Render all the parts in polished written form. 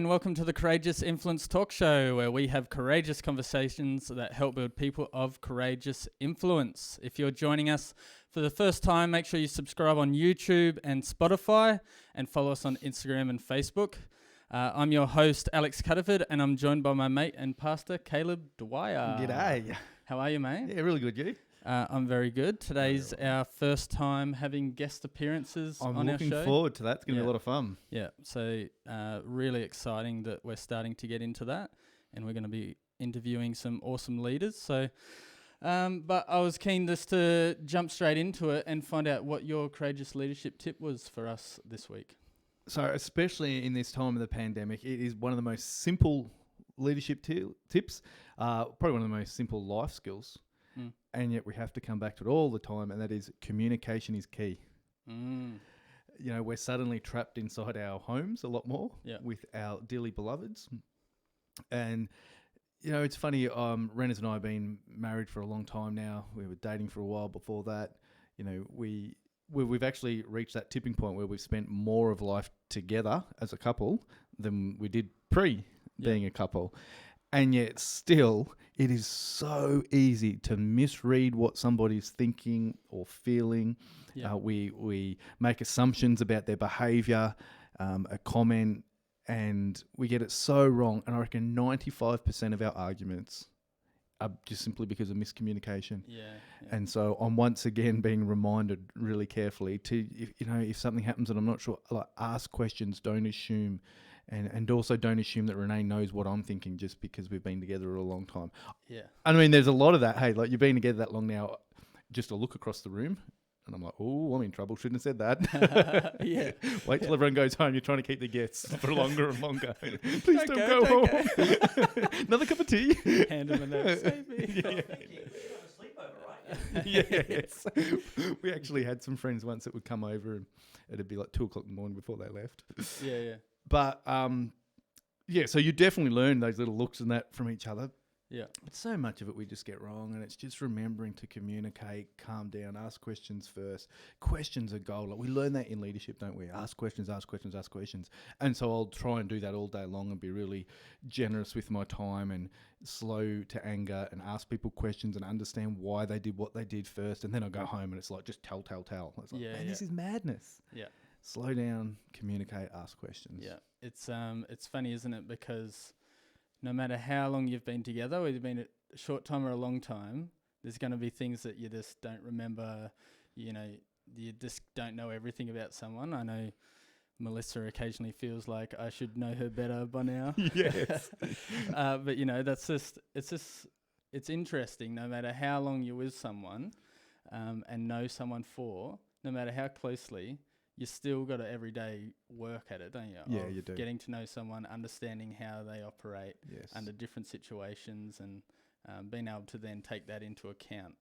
and welcome to the Courageous Influence Talk Show, where we have courageous conversations that help build people of courageous influence. If you're joining us for the first time, make sure you subscribe on YouTube and Spotify and follow us on Instagram and Facebook. I'm your host, Alex Cuttiford, and I'm joined by my mate and pastor, Caleb Dwyer. G'day. How are you, mate? Yeah, really good, you? I'm very good. Today's our first time having guest appearances on our show. I'm looking forward to that. It's going to be a lot of fun. Yeah, so really exciting that we're starting to get into that, and we're going to be interviewing some awesome leaders. So, but I was keen just to jump straight into it and find out what your courageous leadership tip was for us this week. So, especially in this time of the pandemic, it is one of the most simple leadership tips, probably one of the most simple life skills. And yet we have to come back to it all the time, and that is communication is key. You know, we're suddenly trapped inside our homes a lot more with our dearly beloveds. And, you know, it's funny, Rennes and I have been married for a long time now. We were dating for a while before that. You know, we've actually reached that tipping point where we've spent more of life together as a couple than we did being a couple. And yet still, it is so easy to misread what somebody's thinking or feeling. We make assumptions about their behaviour, a comment, and we get it so wrong. And I reckon 95% of our arguments are just simply because of miscommunication. And so I'm once again being reminded really carefully to, if something happens and I'm not sure, like, ask questions, don't assume. And also don't assume that Renee knows what I'm thinking just because we've been together a long time. Yeah. I mean, there's a lot of that. Hey, like, you've been together that long now, just a look across the room. And I'm like, oh, I'm in trouble. Shouldn't have said that. Wait till everyone goes home. You're trying to keep the guests for longer and longer. Please don't go home. Another cup of tea. Hand him a note. Save me. Yes. We actually had some friends once that would come over and it'd be like 2 o'clock in the morning before they left. Yeah. But, so you definitely learn those little looks and that from each other. Yeah. But so much of it we just get wrong, and it's just remembering to communicate, calm down, ask questions first. Questions are gold. Like, we learn that in leadership, don't we? Ask questions, ask questions, ask questions. And so I'll try and do that all day long and be really generous with my time and slow to anger and ask people questions and understand why they did what they did first. And then I go home and it's like, just tell. It's like, this is madness. Yeah. Slow down, communicate, ask questions. Yeah, it's funny, isn't it? Because no matter how long you've been together, whether you've been a short time or a long time, there's going to be things that you just don't remember. You know, you just don't know everything about someone. I know Melissa occasionally feels like I should know her better by now. Yes. But you know, it's interesting. No matter how long you're with someone, and know someone for, no matter how closely, you still got to every day work at it, don't you? Yeah, you do. Getting to know someone, understanding how they operate under different situations, and being able to then take that into account.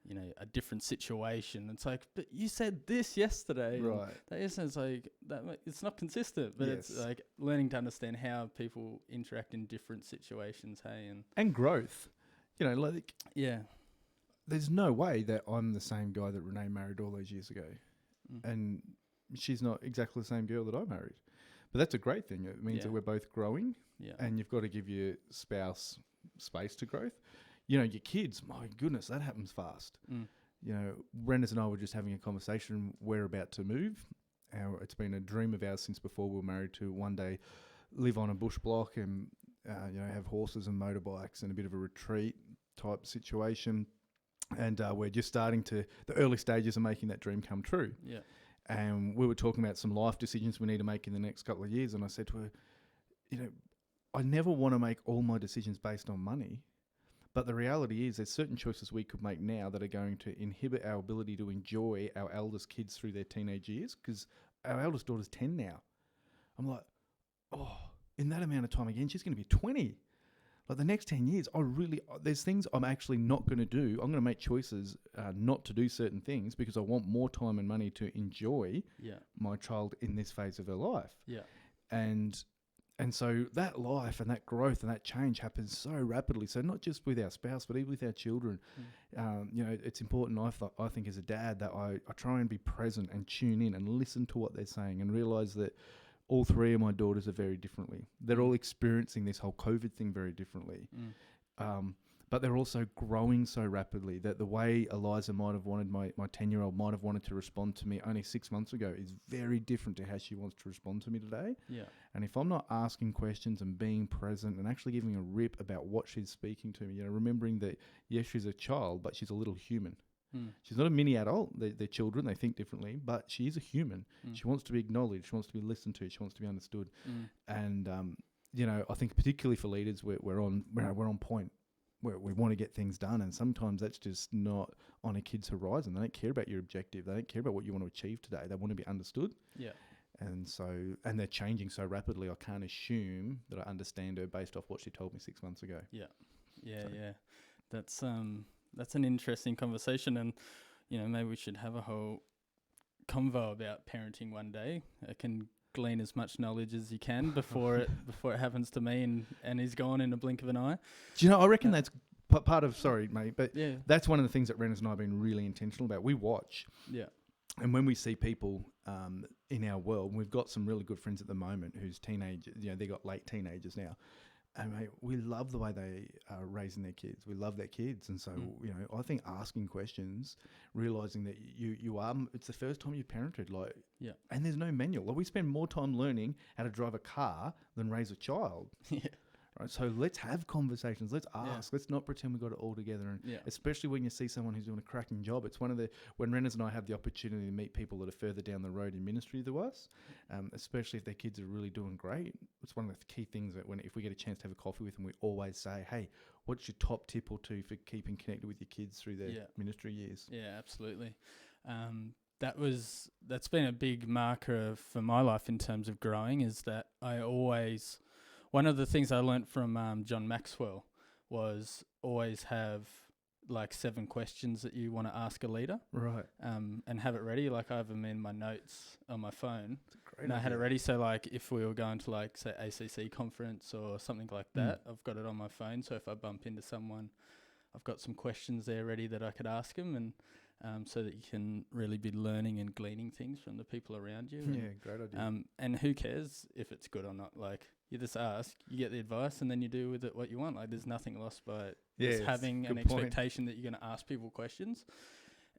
You know, a different situation. It's like, but you said this yesterday. Right. That isn't like that. It's not consistent. But it's like learning to understand how people interact in different situations. Hey, and growth. You know, like there's no way that I'm the same guy that Renee married all those years ago, and she's not exactly the same girl that I married. But that's a great thing. It means that we're both growing, and you've got to give your spouse space to growth. You know, your kids, my goodness, that happens fast. You know, Rennes and I were just having a conversation. We're about to move. It's been a dream of ours since before we were married to one day live on a bush block and, have horses and motorbikes and a bit of a retreat type situation. And we're just starting the early stages of making that dream come true. Yeah. And we were talking about some life decisions we need to make in the next couple of years. And I said to her, you know, I never want to make all my decisions based on money. But the reality is there's certain choices we could make now that are going to inhibit our ability to enjoy our eldest kids through their teenage years, because our eldest daughter's 10 now. I'm like, in that amount of time again, she's going to be 20. Like, the next 10 years, there's things I'm actually not going to do. I'm going to make choices not to do certain things because I want more time and money to enjoy my child in this phase of her life. Yeah. And so that life and that growth and that change happens so rapidly. So not just with our spouse, but even with our children. It's important, I think, as a dad, that I try and be present and tune in and listen to what they're saying and realise that all three of my daughters are very differently. They're all experiencing this whole COVID thing very differently. But they're also growing so rapidly that the way Eliza might have wanted, my 10-year-old might have wanted to respond to me only 6 months ago is very different to how she wants to respond to me today. Yeah. And if I'm not asking questions and being present and actually giving a rip about what she's speaking to me, remembering that, yes, she's a child, but she's a little human. She's not a mini adult. They're children. They think differently, but she is a human. She wants to be acknowledged. She wants to be listened to. She wants to be understood. And, I think particularly for leaders, we're on point. Where we want to get things done, and sometimes that's just not on a kid's horizon. They don't care about your objective. They don't care about what you want to achieve today. They want to be understood. Yeah. And they're changing so rapidly. I can't assume that I understand her based off what she told me 6 months ago. Yeah. That's an interesting conversation, and maybe we should have a whole convo about parenting one day. I can glean as much knowledge as you can before it happens to me and he's gone in a blink of an eye. Do you know, I reckon that's part of, sorry mate, but that's one of the things that Rennes and I have been really intentional about. We watch. Yeah. And when we see people in our world, we've got some really good friends at the moment whose teenagers, they got late teenagers now. And mate, we love the way they are raising their kids. We love their kids. And so, I think asking questions, realising that you are, it's the first time you've parented, and there's no manual. We spend more time learning how to drive a car than raise a child. Yeah. Right, so let's have conversations. Let's ask. Let's not pretend we got it all together. And especially when you see someone who's doing a cracking job, it's when Rennes and I have the opportunity to meet people that are further down the road in ministry to us, especially if their kids are really doing great. It's one of the key things that if we get a chance to have a coffee with them, we always say, "Hey, what's your top tip or two for keeping connected with your kids through their ministry years?" Yeah, absolutely. That's been a big marker for my life in terms of growing. Is that one of the things I learnt from John Maxwell was always have 7 questions that you want to ask a leader. Right. And have it ready. I have them in my notes on my phone. That's a great idea. I had it ready. So if we were going to say ACC conference or something like that, I've got it on my phone. So if I bump into someone, I've got some questions there ready that I could ask them, and so that you can really be learning and gleaning things from the people around you. Great idea. And who cares if it's good or not? You just ask, you get the advice, and then you do with it what you want. There's nothing lost by just having an expectation that you're going to ask people questions,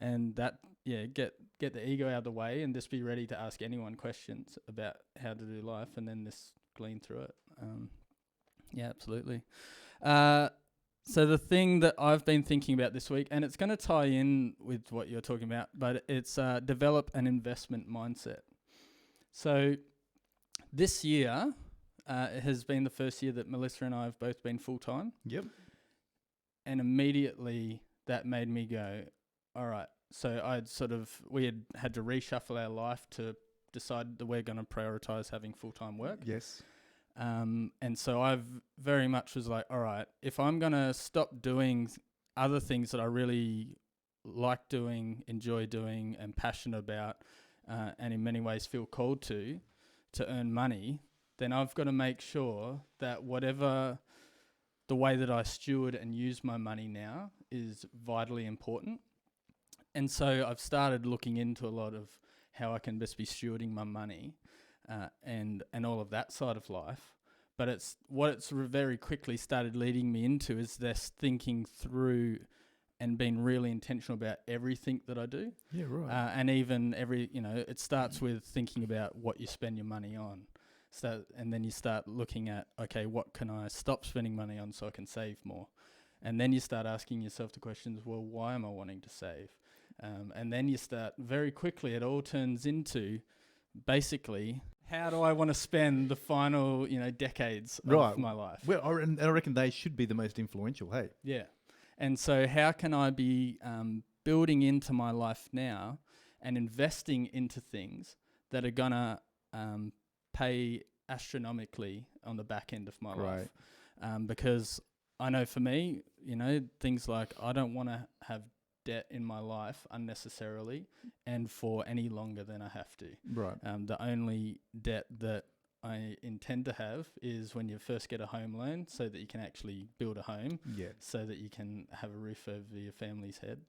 and that get the ego out of the way, and just be ready to ask anyone questions about how to do life, and then just glean through it. Absolutely. So the thing that I've been thinking about this week, and it's going to tie in with what you're talking about, but it's develop an investment mindset. So this year it has been the first year that Melissa and I have both been full-time. Yep. And immediately that made me go, all right. So we had to reshuffle our life to decide that we're going to prioritise having full-time work. Yes. And so I've very much was like, all right, if I'm going to stop doing other things that I really like doing, enjoy doing, and passionate about, and in many ways feel called to earn money, then I've got to make sure that whatever the way that I steward and use my money now is vitally important. And so I've started looking into a lot of how I can best be stewarding my money, and all of that side of life. But it's very quickly started leading me into is this thinking through and being really intentional about everything that I do. Yeah, right. And even it starts with thinking about what you spend your money on. And then you start looking at, okay, what can I stop spending money on so I can save more? And then you start asking yourself the questions, well, why am I wanting to save? And then you start very quickly, it all turns into basically, how do I want to spend the final, decades of my life? Well, I reckon they should be the most influential, hey? Yeah. And so how can I be building into my life now and investing into things that are going to pay astronomically on the back end of my life? Because I know for me, things like I don't want to have debt in my life unnecessarily and for any longer than I have to. Right. The only debt that I intend to have is when you first get a home loan so that you can actually build a home, so that you can have a roof over your family's head.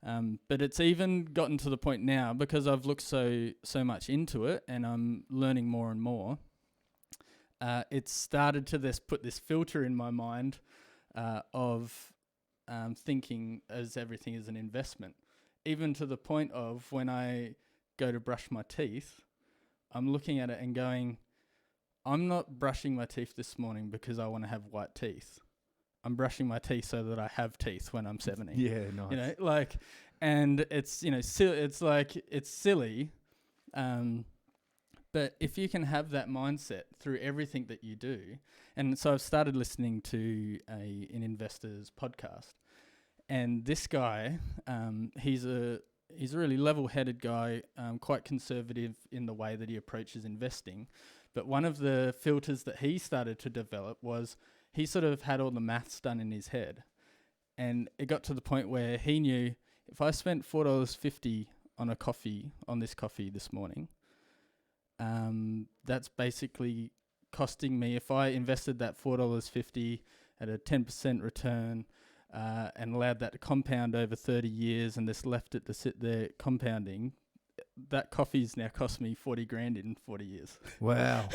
But it's even gotten to the point now, because I've looked so much into it and I'm learning more and more. It's started to put this filter in my mind of thinking as everything is an investment, even to the point of when I go to brush my teeth, I'm looking at it and going, I'm not brushing my teeth this morning because I want to have white teeth. I'm brushing my teeth so that I have teeth when I'm 70. Yeah, nice. You know, like, and it's, you know, it's like, it's silly. But if you can have that mindset through everything that you do, and so I've started listening to an investor's podcast, and this guy, he's a really level-headed guy, quite conservative in the way that he approaches investing. But one of the filters that he started to develop was he sort of had all the maths done in his head, and it got to the point where he knew if I spent $4.50 on this coffee this morning, that's basically costing me, if I invested that $4.50 at a 10% return and allowed that to compound over 30 years and just left it to sit there compounding, that coffee's now cost me 40 grand in 40 years. Wow.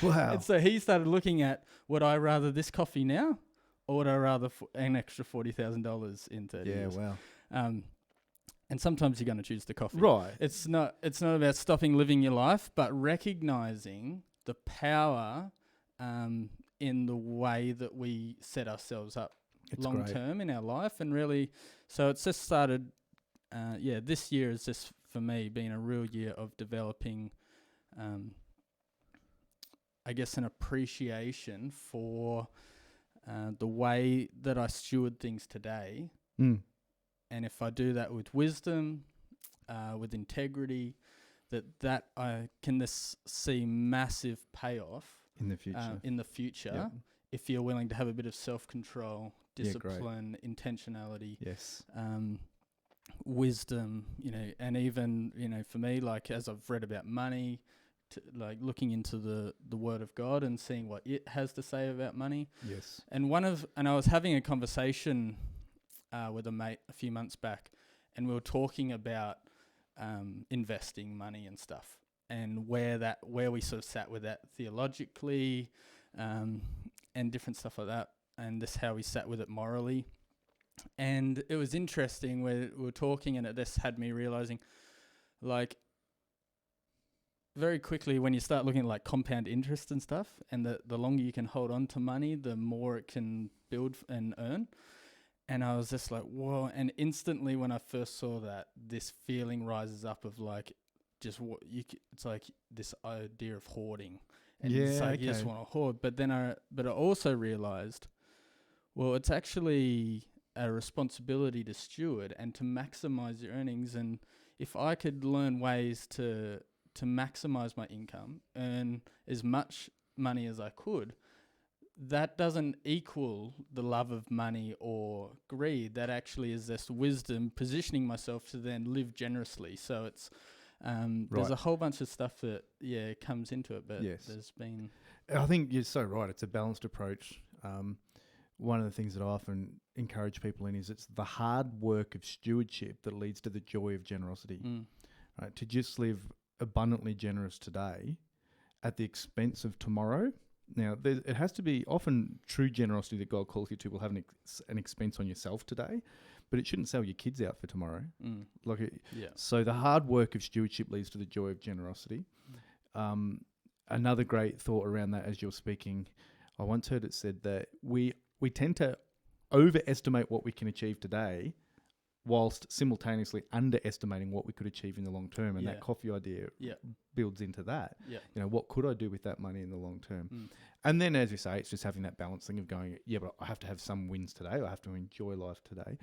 Wow. And so he started looking at, would I rather this coffee now, or would I rather an extra $40,000 in 30 years? Yeah, wow. And sometimes you're going to choose the coffee. Right. It's not about stopping living your life, but recognizing the power in the way that we set ourselves up long term in our life. And really, so it's just started, this year has just, for me, been a real year of developing, I guess, an appreciation for the way that I steward things today. Mm. And if I do that with wisdom, with integrity, that I can see massive payoff in the future. Yep. If you're willing to have a bit of self-control, discipline, intentionality, wisdom, you know, and even, you know, for me, like as I've read about money, like looking into the Word of God and seeing what it has to say about money. Yes. And I was having a conversation with a mate a few months back, and we were talking about investing money and stuff, and where we sort of sat with that theologically, and different stuff like that, and this how we sat with it morally. And it was interesting where we were talking, and this had me realizing, like, very quickly when you start looking at like compound interest and stuff, and the longer you can hold on to money, the more it can build and earn. And I was just like, whoa. And instantly when I first saw that, this feeling rises up of like, just it's like this idea of hoarding. And it's like you just want to hoard. But I also realized, well, it's actually a responsibility to steward and to maximize your earnings. And if I could learn ways to maximize my income, earn as much money as I could, that doesn't equal the love of money or greed. That actually is this wisdom, positioning myself to then live generously. So it's there's a whole bunch of stuff that comes into it, but there's been... I think you're so right. It's a balanced approach. One of the things that I often encourage people in is it's the hard work of stewardship that leads to the joy of generosity. Right? To just live abundantly generous today at the expense of tomorrow. Now, it has to be often true generosity that God calls you to will have an expense on yourself today, but it shouldn't sell your kids out for tomorrow. So the hard work of stewardship leads to the joy of generosity. Another great thought around that as you're speaking, I once heard it said that we tend to overestimate what we can achieve today whilst simultaneously underestimating what we could achieve in the long term. And that coffee idea builds into that. You know, what could I do with that money in the long term? And then, as you say, it's just having that balancing of going, but I have to have some wins today. I have to enjoy life today.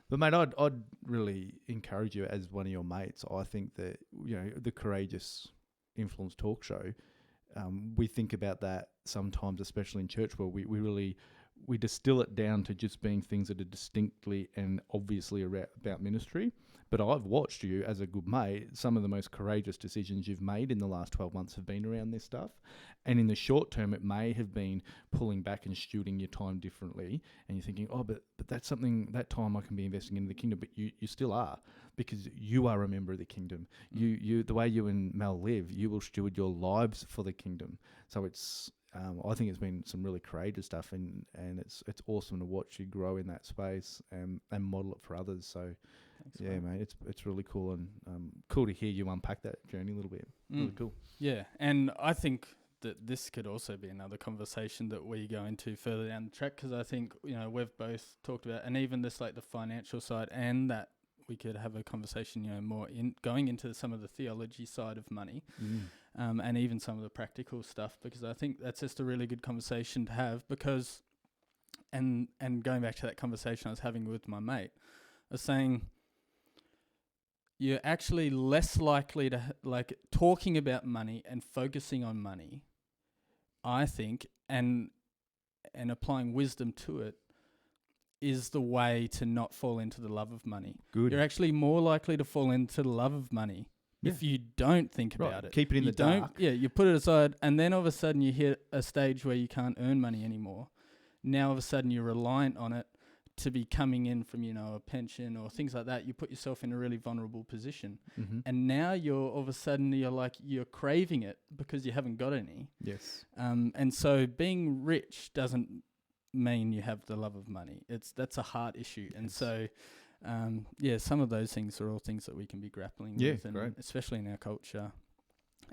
But mate, I'd really encourage you as one of your mates. I think that, you know, the Courageous Influence talk show, we think about that sometimes, especially in church, where we really we distill it down to just being things that are distinctly and obviously about ministry. But I've watched you as a good mate. Some of the most courageous decisions you've made in the last 12 months have been around this stuff. And in the short term, it may have been pulling back and stewarding your time differently. And you're thinking, oh, but that's something, that time I can be investing into the kingdom. But you still are, because you are a member of the kingdom. You the way you and Mel live, you will steward your lives for the kingdom. So it's, I think it's been some really courageous stuff, and it's awesome to watch you grow in that space and model it for others. So, thanks, yeah, mate, it's really cool, and cool to hear you unpack that journey a little bit. Really cool. Yeah, and I think that this could also be another conversation that we go into further down the track, because I think, you know, we've both talked about, and even this, like the financial side, and that we could have a conversation, you know, more in going into some of the theology side of money. And even some of the practical stuff, because I think that's just a really good conversation to have, because, and going back to that conversation I was having with my mate, I was saying, you're actually less likely to, like, talking about money and focusing on money, I think, and applying wisdom to it, is the way to not fall into the love of money. Good. You're actually more likely to fall into the love of money if you don't think about it. Keep it in the dark. Yeah, you put it aside, and then all of a sudden you hit a stage where you can't earn money anymore. Now all of a sudden you're reliant on it to be coming in from, you know, a pension or things like that. You put yourself in a really vulnerable position. And now you're all of a sudden you're craving it because you haven't got any. Yes. And so being rich doesn't mean you have the love of money. That's a heart issue. And so some of those things are all things that we can be grappling with, and especially in our culture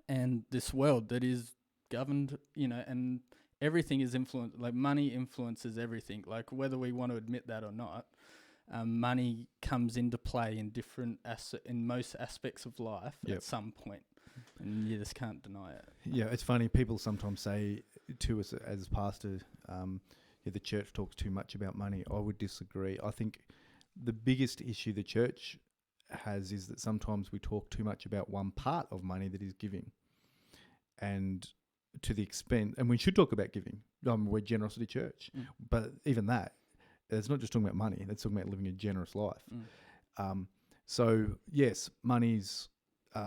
and this world that is governed, you know, and everything is influenced, like money influences everything, like whether we want to admit that or not. Money comes into play in in most aspects of life at some point, and you just can't deny it. Yeah, it's funny. People sometimes say to us as pastors, the church talks too much about money. I would disagree. I think the biggest issue the church has is that sometimes we talk too much about one part of money, that is giving. And to the extent, and we should talk about giving. We're Generocity Church. But even that, it's not just talking about money. It's talking about living a generous life. So yes,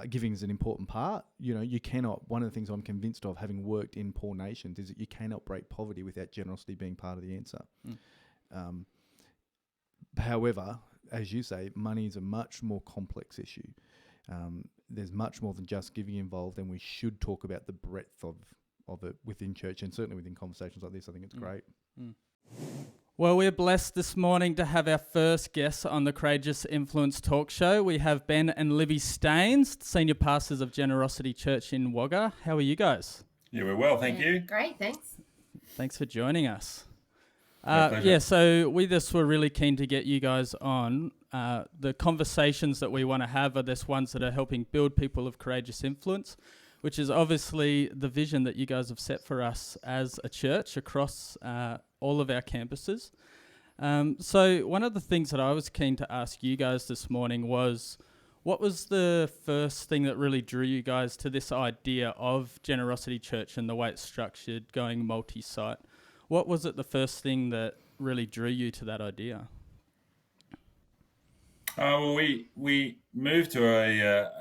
giving is an important part. You know, you cannot, one of the things I'm convinced of, having worked in poor nations, is that you cannot break poverty without generosity being part of the answer. However, as you say, money is a much more complex issue. There's much more than just giving involved, and we should talk about the breadth of it within church, and certainly within conversations like this. I think it's great. Well, we're blessed this morning to have our first guest on the Courageous Influence Talk Show. We have Ben and Libby Staines, senior pastors of Generocity Church in Wagga. How are you guys? Yeah, we're well, thank you. Great, thanks. Thanks for joining us. Pleasure. So we just were really keen to get you guys on. The conversations that we want to have are this ones that are helping build people of courageous influence, which is obviously the vision that you guys have set for us as a church across all of our campuses. So one of the things that I was keen to ask you guys this morning was, what was the first thing that really drew you guys to this idea of Generosity Church and the way it's structured, going multi-site? What was it, the first thing that really drew you to that idea? Well, we moved to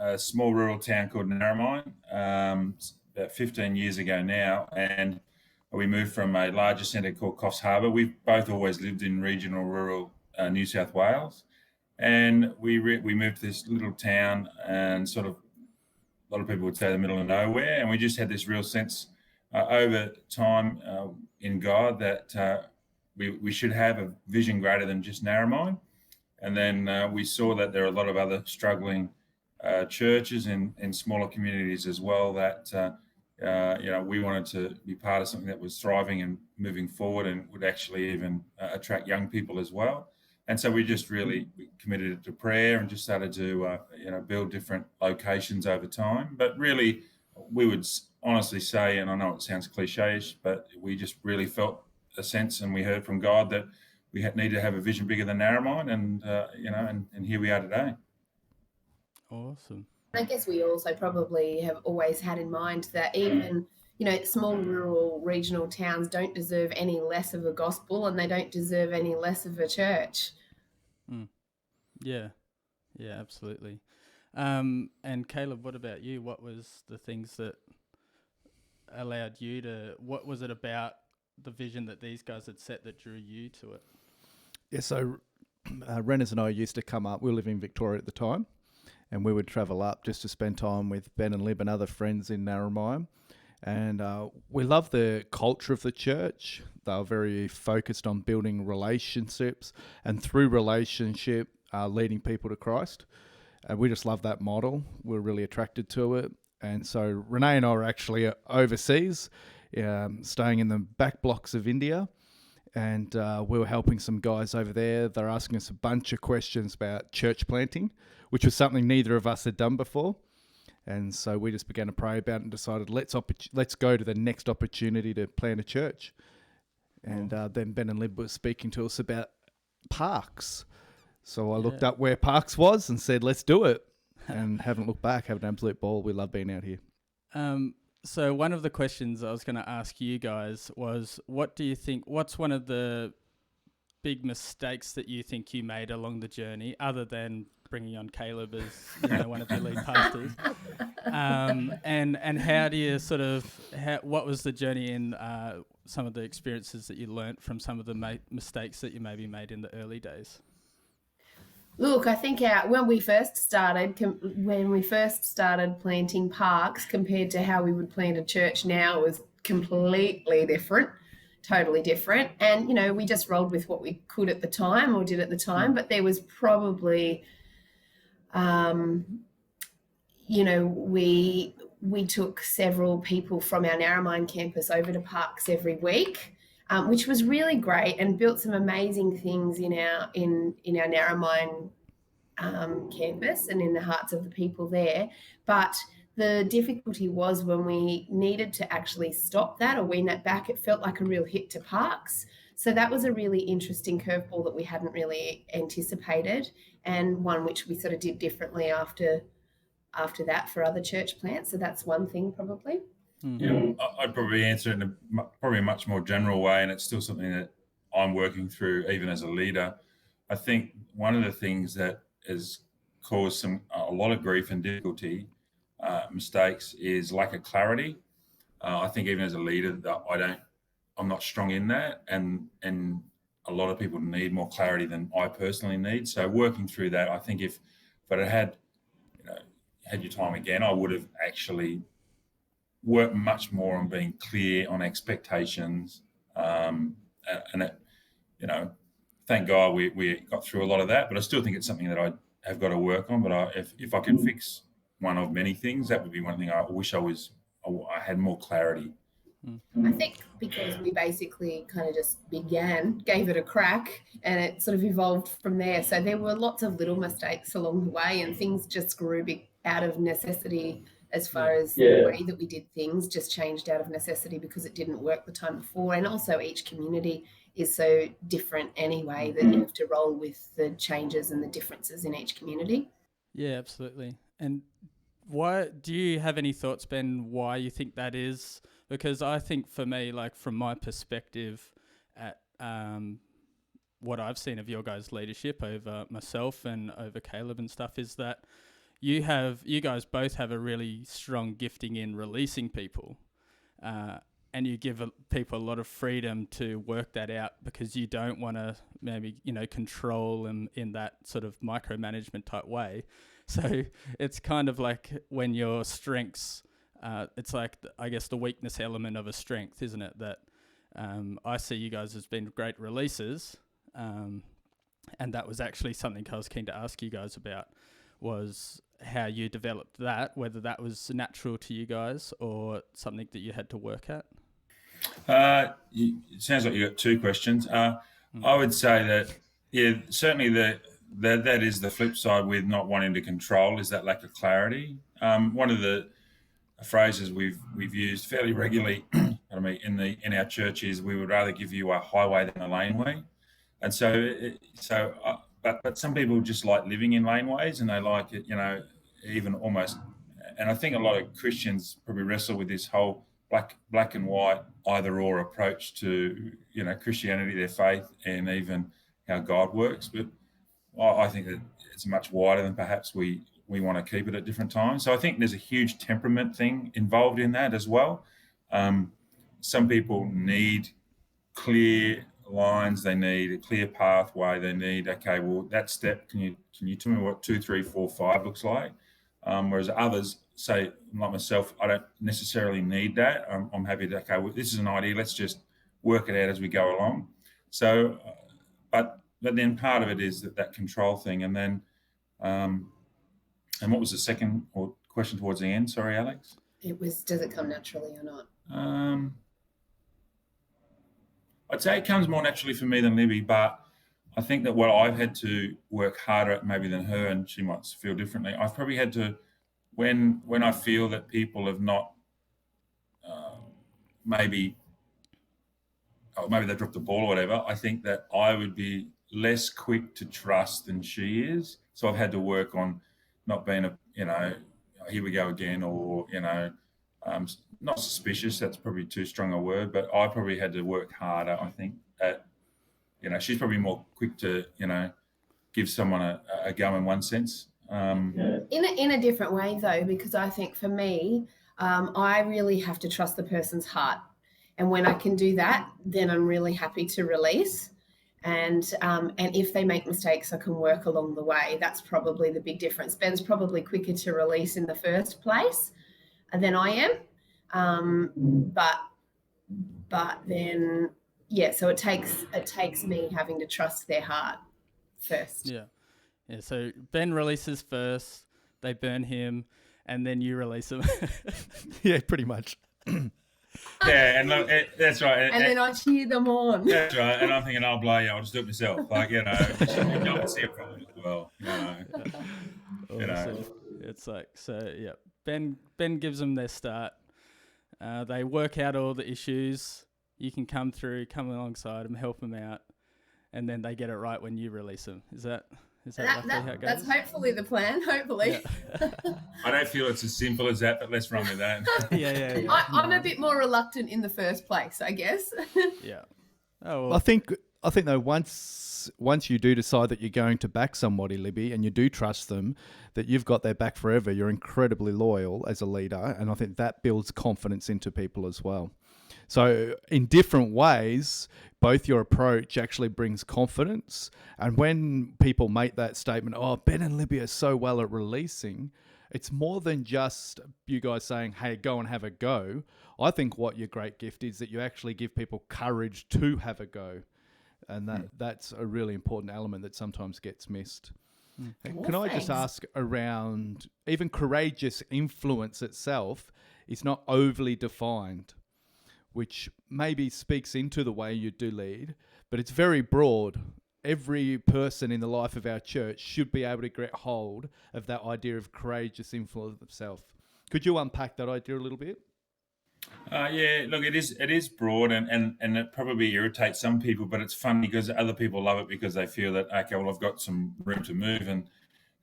a small rural town called Narromine about 15 years ago now, and we moved from a larger centre called Coffs Harbour. We've both always lived in regional rural New South Wales, and we moved to this little town, and sort of a lot of people would say the middle of nowhere, and we just had this real sense over time in God that we should have a vision greater than just Narromine. And then we saw that there are a lot of other struggling churches in smaller communities as well that we wanted to be part of something that was thriving and moving forward and would actually even attract young people as well. And so we just really committed it to prayer and just started to build different locations over time. But really, we would honestly say, and I know it sounds cliche-ish, but we just really felt a sense, and we heard from God that we need to have a vision bigger than Narromine, and here we are today. Awesome. I guess we also probably have always had in mind that even, small rural regional towns don't deserve any less of a gospel, and they don't deserve any less of a church. Yeah, absolutely. And Caleb, what about you? What was the things that allowed you to, what was it about the vision that these guys had set that drew you to it? Yeah, so Renners and I used to come up. We were living in Victoria at the time, and we would travel up just to spend time with Ben and Lib and other friends in Narromine. And we love the culture of the church. They were very focused on building relationships, and through relationship, leading people to Christ. And we just love that model. We're really attracted to it. And so Renee and I were actually overseas, staying in the back blocks of India. And we were helping some guys over there. They're asking us a bunch of questions about church planting, which was something neither of us had done before. And so we just began to pray about it and decided, let's go to the next opportunity to plant a church. And then Ben and Lib were speaking to us about parks. So I looked up where parks was and said, let's do it. And haven't looked back, have an absolute ball. We love being out here. So one of the questions I was going to ask you guys was, what do you think, what's one of the big mistakes that you think you made along the journey, other than bringing on Caleb as one of your lead pastors? And how do you what was the journey in some of the experiences that you learnt from some of the mistakes that you maybe made in the early days? Look, I think when we first started planting parks compared to how we would plant a church now, it was completely different, totally different. And, we just rolled with what we could at the time or did at the time. But there was probably, we took several people from our Narromine campus over to parks every week. Which was really great, and built some amazing things in our Narromine campus and in the hearts of the people there. But the difficulty was when we needed to actually stop that or wean that back, it felt like a real hit to parks. So that was a really interesting curveball that we hadn't really anticipated, and one which we sort of did differently after that for other church plants. So that's one thing probably. Yeah, I'd probably answer it in a much more general way, and it's still something that I'm working through even as a leader. I think one of the things that has caused a lot of grief and difficulty, mistakes, is lack of clarity. I think even as a leader, I'm not strong in that, and a lot of people need more clarity than I personally need. So working through that, I think if I had your time again, I would have actually work much more on being clear on expectations, and it, thank God we got through a lot of that. But I still think it's something that I have got to work on. But if I can fix one of many things, that would be one thing I wish I had more clarity. I think because we basically kind of just gave it a crack, and it sort of evolved from there. So there were lots of little mistakes along the way, and things just grew out of necessity. As far as the way that we did things just changed out of necessity because it didn't work the time before. And also each community is so different anyway that you have to roll with the changes and the differences in each community. Yeah, absolutely. And why do you have any thoughts, Ben, why you think that is? Because I think for me, like from my perspective at what I've seen of your guys' leadership over myself and over Caleb and stuff, is that you guys both have a really strong gifting in releasing people, and you give people a lot of freedom to work that out because you don't want to maybe control them in that sort of micromanagement type way. So it's kind of like when your strengths, it's like I guess the weakness element of a strength, isn't it? That I see you guys as being great releasers, and that was actually something I was keen to ask you guys about, was how you developed that, whether that was natural to you guys or something that you had to work at. It sounds like you got two questions. I would say that, certainly that is the flip side with not wanting to control, is that lack of clarity. One of the phrases we've used fairly regularly in our church is, we would rather give you a highway than a laneway. And but some people just like living in laneways, and they like it, even almost. And I think a lot of Christians probably wrestle with this whole black and white, either or approach to, Christianity, their faith, and even how God works. But I think that it's much wider than perhaps we want to keep it at different times. So I think there's a huge temperament thing involved in that as well. Some people need clear lines, they need a clear pathway, they need, okay, well, that step, can you tell me what 2, 3, 4, 5 looks like? Whereas others say, like myself, I don't necessarily need that. I'm happy to, okay, well, this is an idea, let's just work it out as we go along. So, but then part of it is that control thing. And then, and what was the second question towards the end? Sorry, Alex. It was, does it come naturally or not? I'd say it comes more naturally for me than Libby, but I think that what I've had to work harder at maybe than her, and she might feel differently, I've probably had to, when I feel that people have not, maybe they dropped the ball or whatever, I think that I would be less quick to trust than she is. So I've had to work on not being here we go again, or, not suspicious, that's probably too strong a word, but I probably had to work harder, I think, at, she's probably more quick to, give someone a go in one sense. In a different way, though, because I think for me, I really have to trust the person's heart. And when I can do that, then I'm really happy to release. And if they make mistakes, I can work along the way. That's probably the big difference. Ben's probably quicker to release in the first place than I am. But then, yeah, so it takes me having to trust their heart first. Yeah. So Ben releases first, they burn him, and then you release him. Yeah, pretty much. Yeah, and look, that's right. And then I cheer them on. That's right. And I'm thinking, I'll just do it myself. Like, go and see it from as well. Awesome. It's like, so yeah, Ben gives them their start. They work out all the issues. You can come alongside them, help them out, and then they get it right when you release them. Is that roughly how it goes? That's hopefully the plan. Hopefully. Yeah. I don't feel it's as simple as that, but let's run with that. Yeah. I'm a bit more reluctant in the first place, I guess. Yeah. Oh, well. I think though, once you do decide that you're going to back somebody, Libby, and you do trust them, that you've got their back forever, you're incredibly loyal as a leader, and I think that builds confidence into people as well. So in different ways, both your approach actually brings confidence. And when people make that statement, oh, Ben and Libby are so well at releasing, it's more than just you guys saying, hey, go and have a go. I think what your great gift is that you actually give people courage to have a go. And that's a really important element that sometimes gets missed. Well, Can I just ask around, even courageous influence itself is not overly defined, which maybe speaks into the way you do lead, but it's very broad. Every person in the life of our church should be able to get hold of that idea of courageous influence themselves. Could you unpack that idea a little bit? Yeah, look, it is broad and it probably irritates some people, but it's funny because other people love it because they feel that, okay, well, I've got some room to move,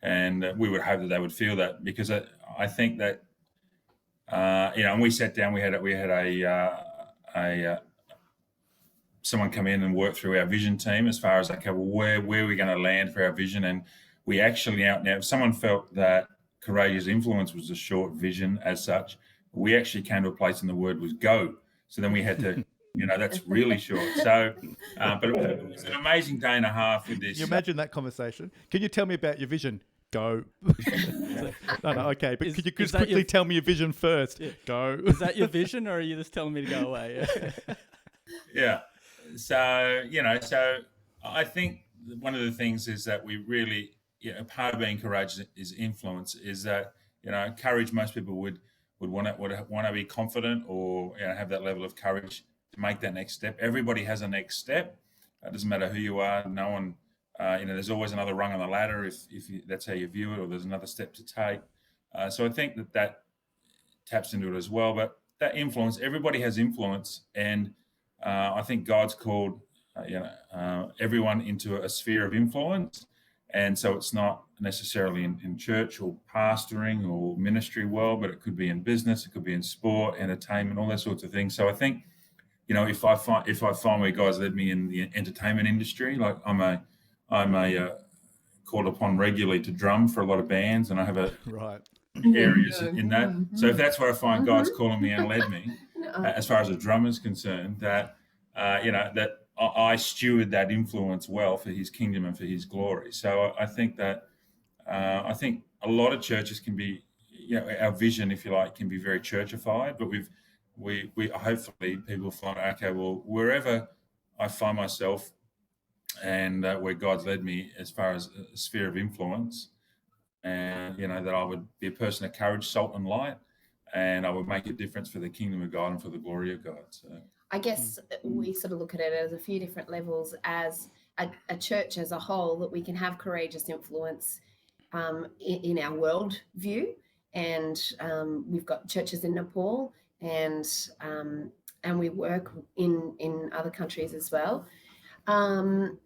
and we would hope that they would feel that, because I think that and we sat down, we had someone come in and work through our vision team as far as, okay, well, where are we going to land for our vision? And we actually now, if someone felt that courageous influence was a short vision as such, we actually came to a place and the word was go. So then we had to, that's really short. So, but it was an amazing day and a half with this. You imagine that conversation. Can you tell me about your vision? Go. No, okay. But could you just quickly tell me your vision first? Yeah. Go. Is that your vision, or are you just telling me to go away? Yeah. So, so I think one of the things is that we really, part of being courageous is influence, is that, courage, most people would want to be confident or have that level of courage to make that next step. Everybody has a next step. It doesn't matter who you are. No one, there's always another rung on the ladder if that's how you view it, or there's another step to take. So I think that taps into it as well. But that influence, everybody has influence, and I think God's called everyone into a sphere of influence. And so it's not necessarily in church or pastoring or ministry world, but it could be in business, it could be in sport, entertainment, all those sorts of things. So I think, if I find where God's led me in the entertainment industry, like I'm a called upon regularly to drum for a lot of bands, and I have areas in that. So if that's where I find God's calling me and led me, as far as a drummer is concerned, that that I steward that influence well for His kingdom and for His glory. So I think that I think a lot of churches can be, our vision, if you like, can be very churchified, but we hopefully people find, okay, well, wherever I find myself and where God's led me as far as a sphere of influence, and that I would be a person of courage, salt and light, and I would make a difference for the kingdom of God and for the glory of God. So I guess we sort of look at it as a few different levels, as a church as a whole, that we can have courageous influence in our world view. And we've got churches in Nepal, and we work in other countries as well. And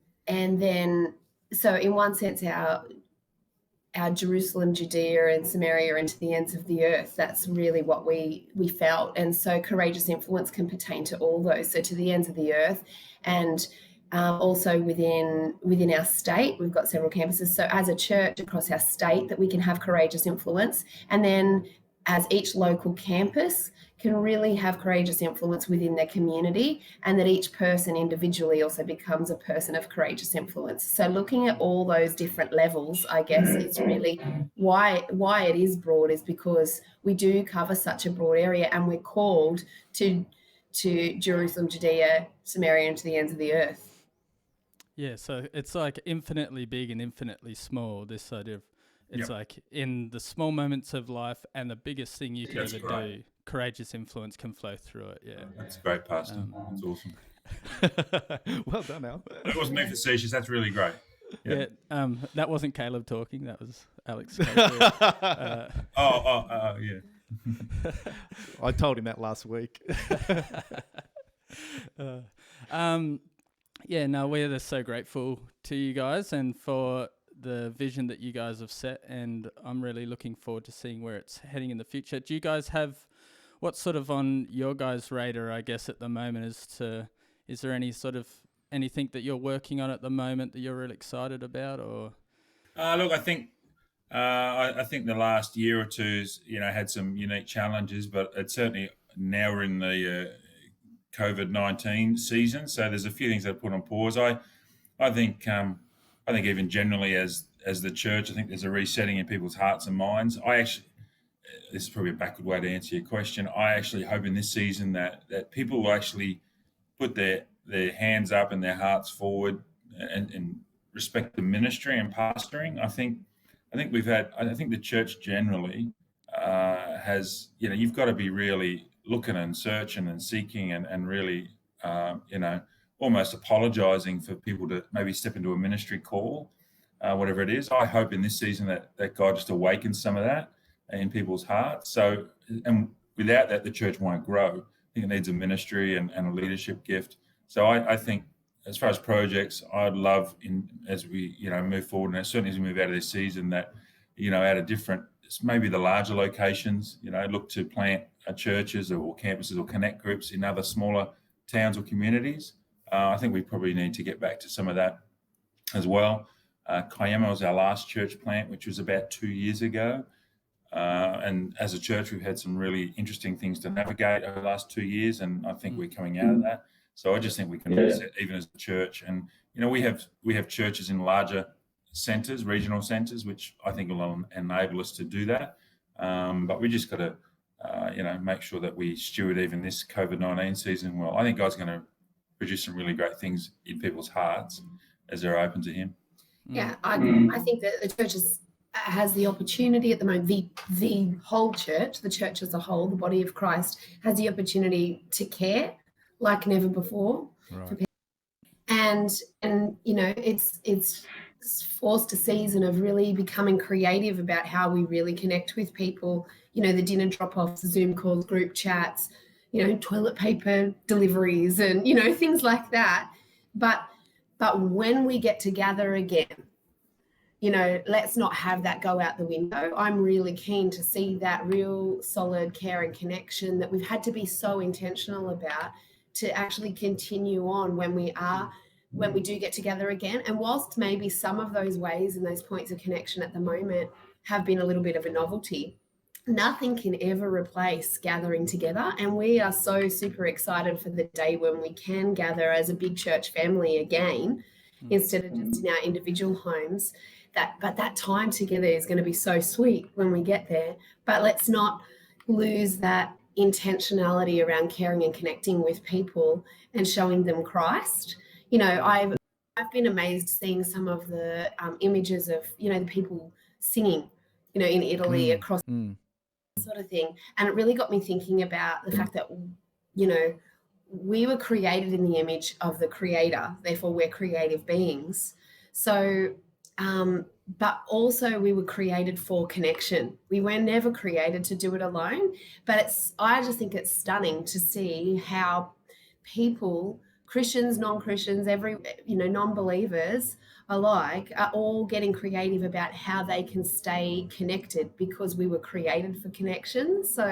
then, so in one sense, our Jerusalem, Judea and Samaria, and to the ends of the earth, that's really what we felt. And so courageous influence can pertain to all those. So to the ends of the earth, and also within our state, we've got several campuses. So as a church across our state, that we can have courageous influence. And then as each local campus can really have courageous influence within their community, and that each person individually also becomes a person of courageous influence. So looking at all those different levels, I guess it's really why it is broad, is because we do cover such a broad area, and we're called to Jerusalem, Judea, Samaria, and to the ends of the earth. Yeah, so it's like infinitely big and infinitely small, this idea of it's like in the small moments of life and the biggest thing you can ever do, courageous influence can flow through it. Yeah, that's great, Pastor. That's awesome. Well done, Al. That wasn't me facetious. That's really great. Yeah. That wasn't Caleb talking. That was Alex. Yeah. I told him that last week. We're just so grateful to you guys and for the vision that you guys have set, and I'm really looking forward to seeing where it's heading in the future. Do you guys have what's sort of on your guys' radar, I guess, at the moment, is there any sort of anything that you're working on at the moment that you're really excited about? Or look, I think the last year or two's had some unique challenges, but it's certainly now we're in the COVID-19 season, so there's a few things that are put on pause. I think even generally as the church, I think there's a resetting in people's hearts and minds. This is probably a backward way to answer your question. I actually hope in this season that people will actually put their hands up and their hearts forward and respect the ministry and pastoring. I think the church generally has, you've got to be really looking and searching and seeking and really, almost apologizing for people to maybe step into a ministry call, whatever it is. I hope in this season that God just awakens some of that in people's hearts. So, and without that, the church won't grow. I think it needs a ministry and a leadership gift. So I think as far as projects, I'd love as we, move forward, and certainly as we move out of this season, that, out of different, maybe the larger locations, look to plant churches or campuses or connect groups in other smaller towns or communities. I think we probably need to get back to some of that as well. Kiama was our last church plant, which was about 2 years ago. And as a church, we've had some really interesting things to navigate over the last 2 years, and I think we're coming out of that. So I just think we can reset even as a church. And, we have churches in larger centres, regional centres, which I think will enable us to do that. But we just got to, make sure that we steward even this COVID-19 season well. I think God's going to produce some really great things in people's hearts as they're open to Him. Yeah, I think that the church has the opportunity at the moment, the whole church, the church as a whole, the body of Christ, has the opportunity to care like never before. Right. For people. And it's forced a season of really becoming creative about how we really connect with people. The dinner drop-offs, Zoom calls, group chats, toilet paper deliveries and, things like that. But when we get to gather again, let's not have that go out the window. I'm really keen to see that real solid care and connection that we've had to be so intentional about to actually continue on when we do get together again. And whilst maybe some of those ways and those points of connection at the moment have been a little bit of a novelty, nothing can ever replace gathering together. And we are so super excited for the day when we can gather as a big church family again, instead of just in our individual homes. But that time together is going to be so sweet when we get there. But let's not lose that intentionality around caring and connecting with people and showing them Christ. I've been amazed seeing some of the images of, the people singing, in Italy across sort of thing. And it really got me thinking about the fact that, we were created in the image of the Creator, therefore we're creative beings. So, but also we were created for connection. We were never created to do it alone. But I just think it's stunning to see how people, Christians, non-Christians, non-believers alike, are all getting creative about how they can stay connected because we were created for connection. So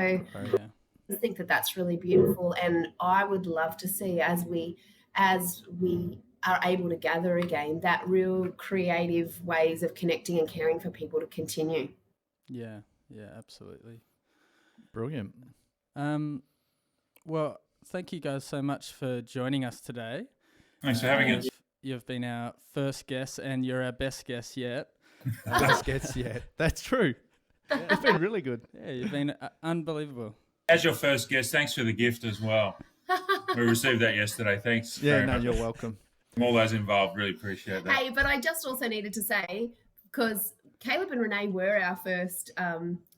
I think that that's really beautiful. And I would love to see as we are able to gather again, that real creative ways of connecting and caring for people to continue. Yeah, absolutely. Brilliant. Well, thank you guys so much for joining us today. Thanks for having us. You've been our first guest and you're our best guest yet. Best guest yet. That's true. Yeah, it's been really good. Yeah, you've been unbelievable. As your first guest, thanks for the gift as well. We received that yesterday. Thanks. Yeah, no, you're welcome. From all those involved, really appreciate that. Hey, but I just also needed to say, because Caleb and Renee were our first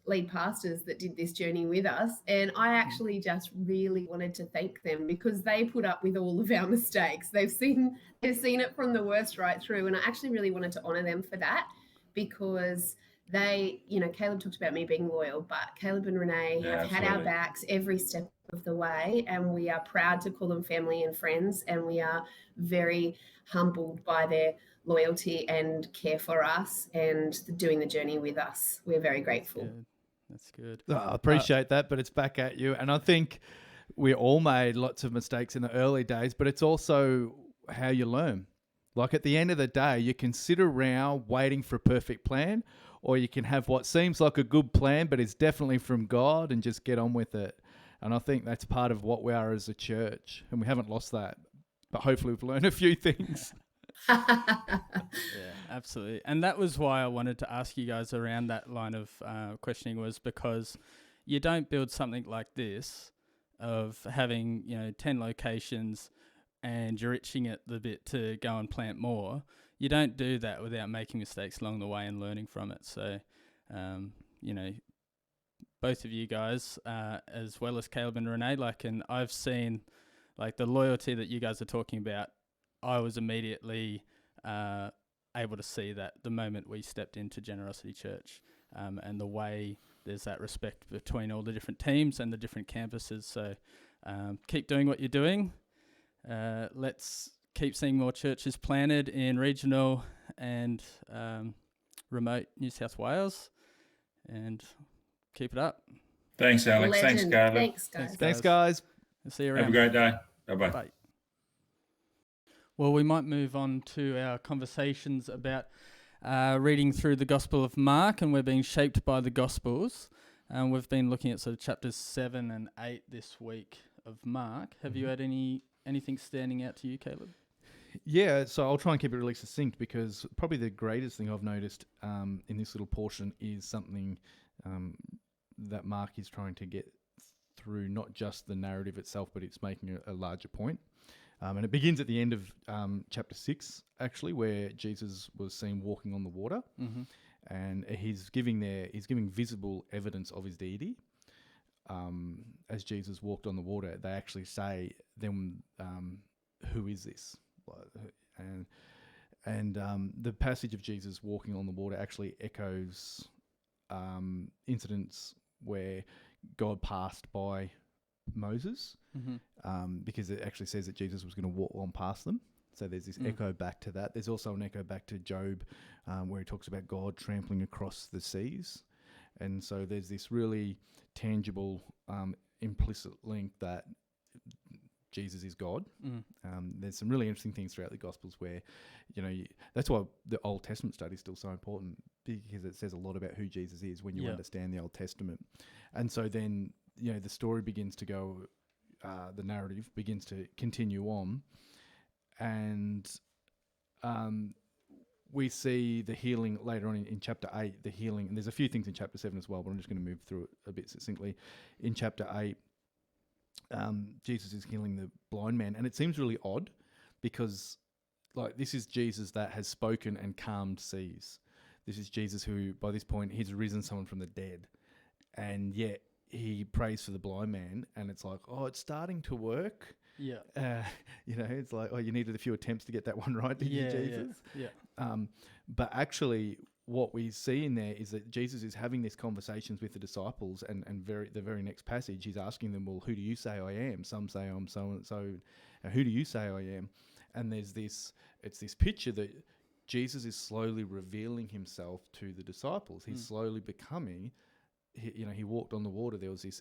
lead pastors that did this journey with us, and I actually just really wanted to thank them because they put up with all of our mistakes. They've seen it from the worst right through, and I actually really wanted to honor them for that because they, Caleb talked about me being loyal, but Caleb and Renee have had our backs every step of the way, and we are proud to call them family and friends, and we are very humbled by their loyalty and care for us and doing the journey with us. We're very grateful. That's good. I appreciate that, but it's back at you. And I think we all made lots of mistakes in the early days, but it's also how you learn. Like at the end of the day, you can sit around waiting for a perfect plan, or you can have what seems like a good plan, but it's definitely from God and just get on with it. And I think that's part of what we are as a church, and we haven't lost that. But hopefully we've learned a few things. Yeah, absolutely. And that was why I wanted to ask you guys around that line of questioning, was because you don't build something like this of having, 10 locations and you're itching at the bit to go and plant more. You don't do that without making mistakes along the way and learning from it. So, both of you guys, as well as Caleb and Renee, and I've seen the loyalty that you guys are talking about. I was immediately able to see that the moment we stepped into Generocity Church, and the way there's that respect between all the different teams and the different campuses. So keep doing what you're doing. Let's keep seeing more churches planted in regional and remote New South Wales, and keep it up. Thanks, Alex. Legend. Thanks, Caleb. Thanks, guys. I'll see you around. Have a great day. Bye-bye. Bye. Well, we might move on to our conversations about reading through the Gospel of Mark, and we're being shaped by the Gospels. We've been looking at sort of chapters 7 and 8 this week of Mark. Have you had anything standing out to you, Caleb? Yeah, so I'll try and keep it really succinct because probably the greatest thing I've noticed in this little portion is something that Mark is trying to get through, not just the narrative itself, but it's making a larger point. And it begins at the end of chapter 6, actually, where Jesus was seen walking on the water, and he's giving visible evidence of his deity. As Jesus walked on the water, they actually say, "Then, who is this?" And the passage of Jesus walking on the water actually echoes incidents where God passed by Moses, because it actually says that Jesus was going to walk on past them. So there's this echo back to that. There's also an echo back to Job, where he talks about God trampling across the seas. And so there's this really tangible, implicit link that Jesus is God. There's some really interesting things throughout the Gospels where, that's why the Old Testament study is still so important, because it says a lot about who Jesus is when you understand the Old Testament. And so then, the story begins to go, the narrative begins to continue on, and we see the healing later on in chapter 8, the healing, and there's a few things in chapter 7 as well, but I'm just going to move through it a bit succinctly. In chapter 8, Jesus is healing the blind man, and it seems really odd because, this is Jesus that has spoken and calmed seas. This is Jesus who, by this point, he's risen someone from the dead, and yet he prays for the blind man, and it's like, oh, it's starting to work. Yeah. It's like, oh, you needed a few attempts to get that one right, didn't you, Jesus? Yeah. But actually, what we see in there is that Jesus is having these conversations with the disciples, and the very next passage, he's asking them, well, who do you say I am? Some say I'm so and so. Who do you say I am? And it's this picture that Jesus is slowly revealing himself to the disciples. He's slowly becoming, he walked on the water. There was this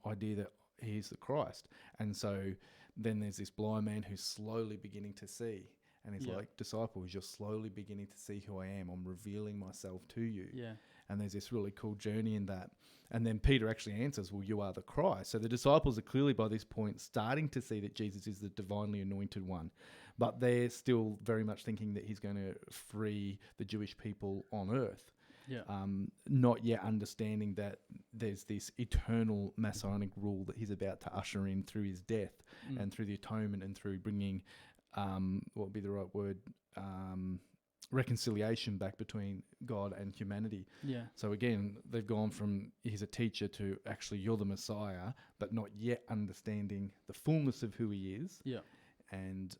idea that he's the Christ. And so then there's this blind man who's slowly beginning to see. And he's like, disciples, you're slowly beginning to see who I am. I'm revealing myself to you. Yeah. And there's this really cool journey in that. And then Peter actually answers, well, you are the Christ. So the disciples are clearly by this point starting to see that Jesus is the divinely anointed one. But they're still very much thinking that he's going to free the Jewish people on earth. Yeah. Not yet understanding that there's this eternal messianic rule that he's about to usher in through his death and through the atonement and through bringing, what would be the right word, reconciliation back between God and humanity. Yeah. So again, they've gone from he's a teacher to actually you're the Messiah, but not yet understanding the fullness of who he is. Yeah. And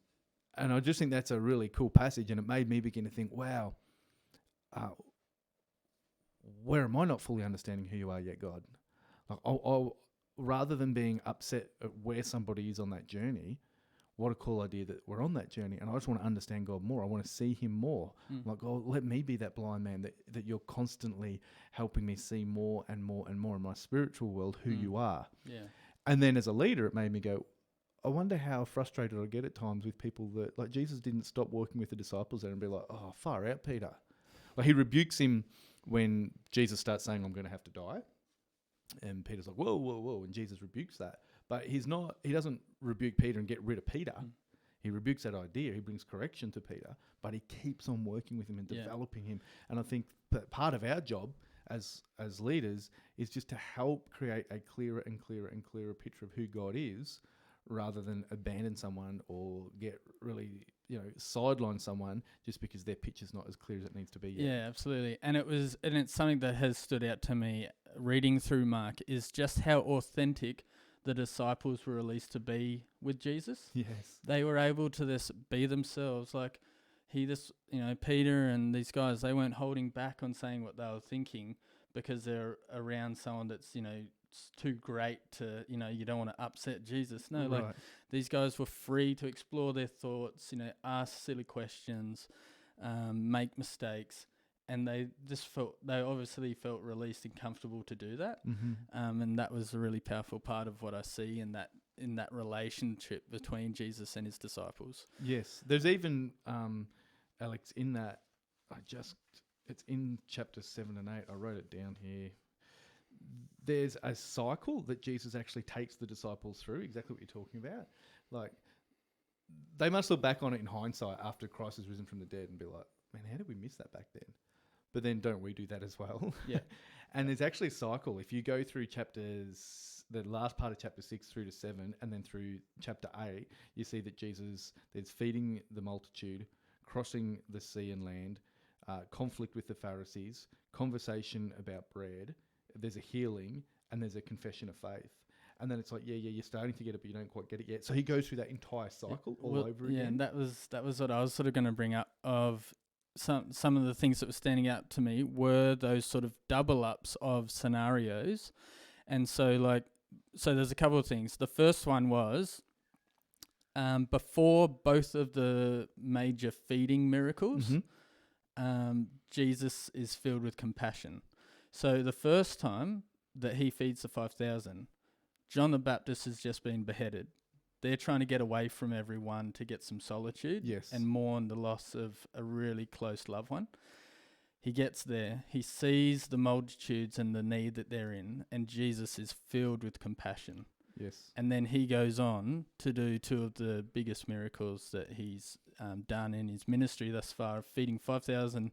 I just think that's a really cool passage, and it made me begin to think, wow, where am I not fully understanding who you are yet, God? Like, I'll rather than being upset at where somebody is on that journey, what a cool idea that we're on that journey, and I just want to understand God more. I want to see him more. Like, God, let me be that blind man that you're constantly helping me see more and more and more in my spiritual world who you are. Yeah. And then as a leader, it made me go, I wonder how frustrated I get at times with people that, like, Jesus didn't stop working with the disciples there and be like, oh, far out, Peter. Like, he rebukes him when Jesus starts saying, I'm going to have to die. And Peter's like, whoa, whoa, whoa. And Jesus rebukes that. But he doesn't rebuke Peter and get rid of Peter. He rebukes that idea. He brings correction to Peter, but he keeps on working with him and developing him. And I think that part of our job as leaders is just to help create a clearer and clearer and clearer picture of who God is, rather than abandon someone or get really, sideline someone just because their picture's not as clear as it needs to be yet. Yeah, absolutely. And it's something that has stood out to me reading through Mark is just how authentic the disciples were released to be with Jesus. Yes. They were able to just be themselves. Like Peter and these guys, they weren't holding back on saying what they were thinking because they're around someone that's, it's too great to, you don't want to upset Jesus. No, right. Like these guys were free to explore their thoughts, ask silly questions, make mistakes. And they obviously felt released and comfortable to do that. Mm-hmm. And that was a really powerful part of what I see in that relationship between Jesus and his disciples. Yes. There's even, Alex, in that, it's in chapter 7 and 8. I wrote it down here. There's a cycle that Jesus actually takes the disciples through, exactly what you're talking about. Like, they must look back on it in hindsight after Christ has risen from the dead and be like, man, how did we miss that back then? But then don't we do that as well? Yeah. And there's actually a cycle. If you go through the last part of chapter 6 through to 7, and then through chapter 8, you see that there's feeding the multitude, crossing the sea and land, conflict with the Pharisees, conversation about bread, there's a healing, and there's a confession of faith. And then it's like, you're starting to get it, but you don't quite get it yet. So he goes through that entire cycle over again. Yeah, and that was what I was sort of going to bring up of some of the things that were standing out to me were those sort of double ups of scenarios. And so there's a couple of things. The first one was before both of the major feeding miracles, Jesus is filled with compassion. So the first time that he feeds the 5,000, John the Baptist has just been beheaded. They're trying to get away from everyone to get some solitude and mourn the loss of a really close loved one. He gets there, he sees the multitudes and the need that they're in, and Jesus is filled with compassion. Yes. And then he goes on to do two of the biggest miracles that he's done in his ministry thus far, feeding 5,000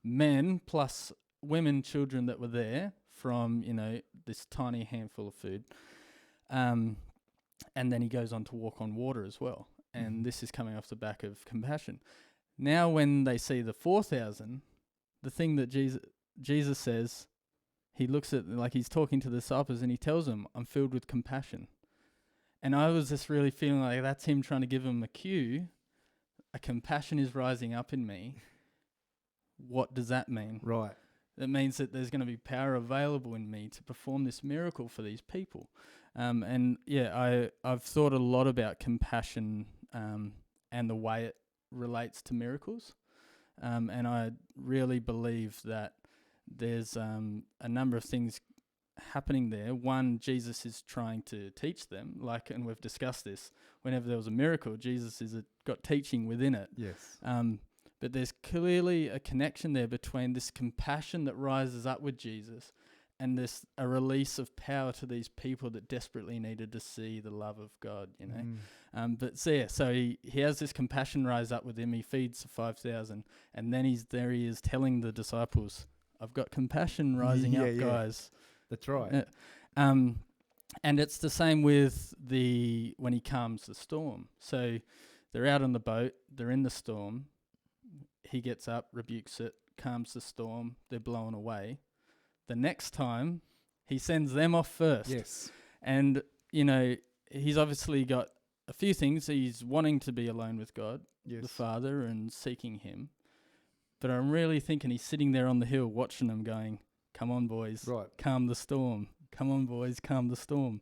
men plus women, children that were there from, this tiny handful of food. And then he goes on to walk on water as well. And this is coming off the back of compassion. Now when they see the 4,000, the thing that Jesus says, he looks at, like he's talking to the disciples and he tells them, I'm filled with compassion. And I was just really feeling like that's him trying to give them a cue. A compassion is rising up in me. What does that mean? Right. That means that there's going to be power available in me to perform this miracle for these people. I've thought a lot about compassion and the way it relates to miracles. And I really believe that there's a number of things happening there. One, Jesus is trying to teach them, and we've discussed this, whenever there was a miracle, Jesus has got teaching within it. Yes. But there's clearly a connection there between this compassion that rises up with Jesus and a release of power to these people that desperately needed to see the love of God, So he has this compassion rise up with him. He feeds the 5,000, and then he is telling the disciples, I've got compassion rising up, guys. That's right. And it's the same with when he calms the storm. So they're out on the boat, they're in the storm. He gets up, rebukes it, calms the storm, they're blown away. The next time, he sends them off first. Yes. And, he's obviously got a few things. He's wanting to be alone with God, the Father, and seeking him. But I'm really thinking he's sitting there on the hill watching them going, come on, boys, calm the storm. Come on, boys, calm the storm.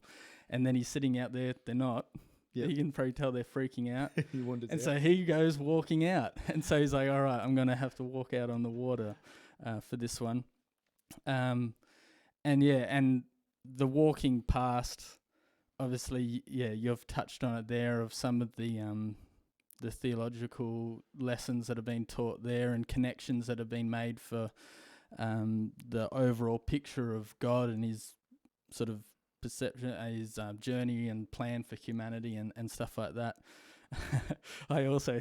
And then he's sitting out there, they're not. Yep. You can probably tell they're freaking out. So he goes walking out. And so he's like, all right, I'm going to have to walk out on the water for this one. And the walking past, obviously, you've touched on it there, of some of the theological lessons that have been taught there and connections that have been made for the overall picture of God and his sort of perception, his journey and plan for humanity and stuff like that. I also,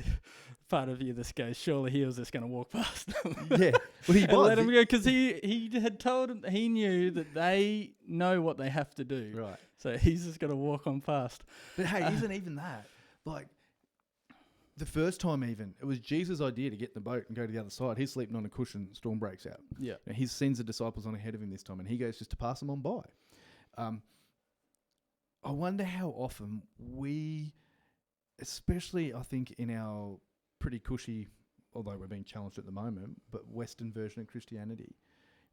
part of you, this goes, surely he was just going to walk past them. Yeah, well, he was. Let him go, because he had told them, he knew that they know what they have to do. Right. So he's just going to walk on past. But hey, isn't even that, like, the first time even, it was Jesus' idea to get in the boat and go to the other side. He's sleeping on a cushion, storm breaks out. Yeah. And he sends the disciples on ahead of him this time, and he goes just to pass them on by. I wonder how often we, especially I think in our pretty cushy, although we're being challenged at the moment, but Western version of Christianity,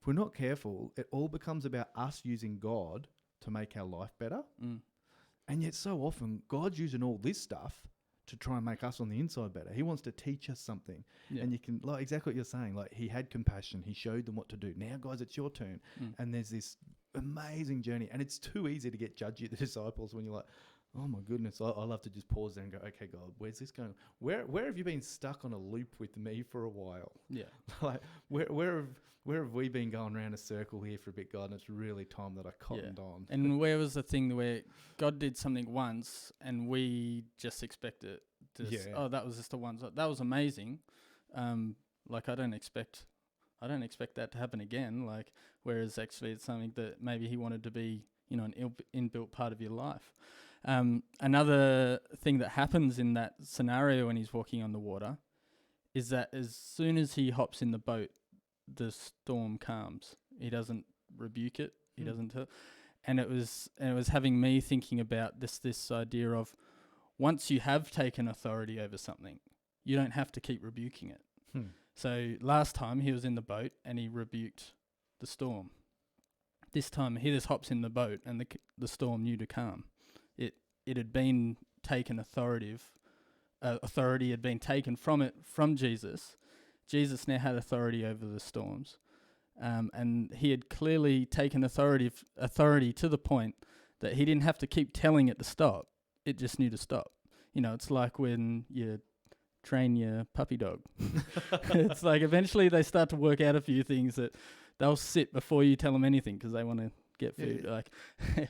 if we're not careful, it all becomes about us using God to make our life better. And yet so often God's using all this stuff to try and make us on the inside better. He wants to teach us something. Yeah. And you can, like exactly what you're saying, like he had compassion. He showed them what to do. Now, guys, it's your turn. And there's this amazing journey. And it's too easy to get judgy at the disciples when you're like, oh my goodness, I love to just pause there and go, okay, God, where's this going? Where have you been stuck on a loop with me for a while? Yeah. Like, where have we been going around a circle here for a bit, God? And it's really time that I cottoned on. And where was the thing where God did something once and we just expect it to, that was just the once. That was amazing. Like I don't expect that to happen again. Like, whereas actually it's something that maybe he wanted to be, an inbuilt part of your life. Another thing that happens in that scenario when he's walking on the water is that as soon as he hops in the boat, the storm calms. He doesn't rebuke it. He doesn't and it was having me thinking about this idea of once you have taken authority over something, you don't have to keep rebuking it. So last time he was in the boat and he rebuked the storm. This time he just hops in the boat and the storm knew to calm. It had been taken authority had been taken from Jesus. Jesus now had authority over the storms, and he had clearly taken authority to the point that he didn't have to keep telling it to stop. It just knew to stop. It's like when you train your puppy dog. It's like eventually they start to work out a few things that they'll sit before you tell them anything because they want to get food. Yeah. Like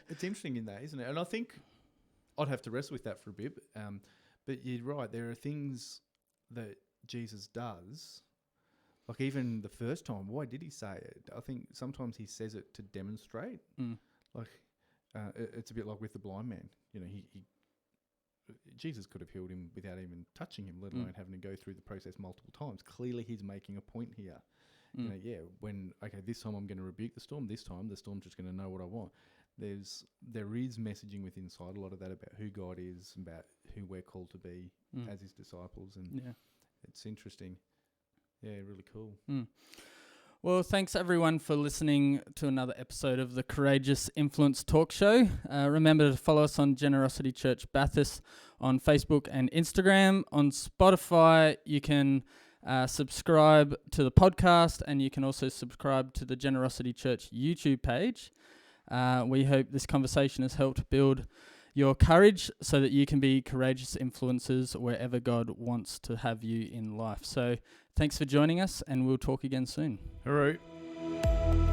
it's interesting in that, isn't it? And I think I'd have to wrestle with that for a bit. But you're right. There are things that Jesus does. Like even the first time, why did he say it? I think sometimes he says it to demonstrate. Like it's a bit like with the blind man. Jesus could have healed him without even touching him, let alone having to go through the process multiple times. Clearly, he's making a point here. This time I'm going to rebuke the storm. This time the storm's just going to know what I want. There is messaging within inside a lot of that about who God is, about who we're called to be as his disciples, and it's interesting. Yeah, really cool. Well, thanks everyone for listening to another episode of the Courageous Influence Talk Show. Remember to follow us on Generocity Church Bathurst on Facebook and Instagram. On Spotify, you can subscribe to the podcast, and you can also subscribe to the Generocity Church YouTube page. We hope this conversation has helped build your courage so that you can be courageous influencers wherever God wants to have you in life. So thanks for joining us, and we'll talk again soon. All right.